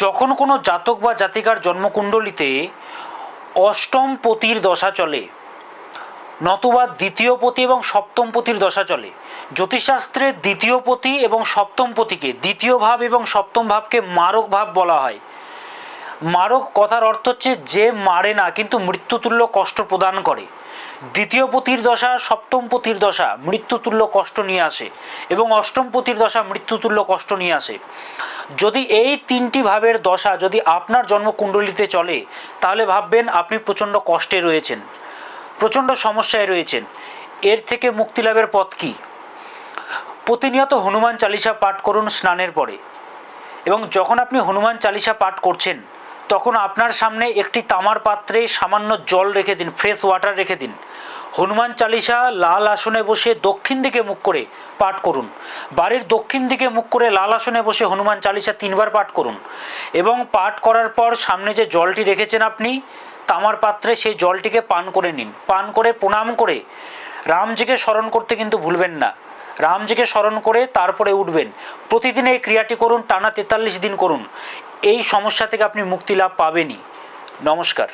যখন কোনো জাতক বা জাতিকার জন্মকুণ্ডলিতে অষ্টম পতির দশা চলে, নতুবা দ্বিতীয় পতি এবং সপ্তম পতির দশা চলে। জ্যোতিষশাস্ত্রে দ্বিতীয় পতি এবং সপ্তম পতিকে, দ্বিতীয় ভাব এবং সপ্তম ভাবকে মারক ভাব বলা হয়। মারক কথার অর্থ হচ্ছে যে মারে না কিন্তু মৃত্যুতুল্য কষ্ট প্রদান করে। দ্বিতীয় পতির দশা, সপ্তম পতির দশা মৃত্যুতুল্য কষ্ট নিয়ে আসে এবং অষ্টম পতির দশা মৃত্যুতুল্য কষ্ট নিয়ে আসে। যদি এই তিনটি ভাবের দশা যদি আপনার জন্মকুণ্ডলিতে চলে, তাহলে ভাববেন আপনি প্রচণ্ড কষ্টে রয়েছেন, প্রচণ্ড সমস্যায় রয়েছেন। এর থেকে মুক্তি লাভের পথ কী? প্রতিনিয়ত হনুমান চালিসা পাঠ করুন স্নানের পরে, এবং যখন আপনি হনুমান চালিসা পাঠ করছেন তখন আপনার সামনে একটি তামার পাত্রে সামান্য জল রেখে দিন, ফ্রেশ ওয়াটার রেখে দিন। হনুমান চালিসা লাল আসনে বসে দক্ষিণ দিকে মুখ করে পাঠ করুন। বাড়ির দক্ষিণ দিকে মুখ করে লাল আসনে বসে হনুমান চালিসা 3 বার পাঠ করুন, এবং পাঠ করার পর সামনে যে জলটি রেখেছেন আপনি তামার পাত্রে, সেই জলটিকে পান করে নিন। পান করে প্রণাম করে রামজিকে স্মরণ করতে কিন্তু ভুলবেন না। রামজিকে স্মরণ করে তারপরে উঠবেন। প্রতিদিন এই ক্রিয়াটি করুন, টানা 43 দিন করুন। এই সমস্যা থেকে আপনি মুক্তি লাভ পাবেনই। নমস্কার।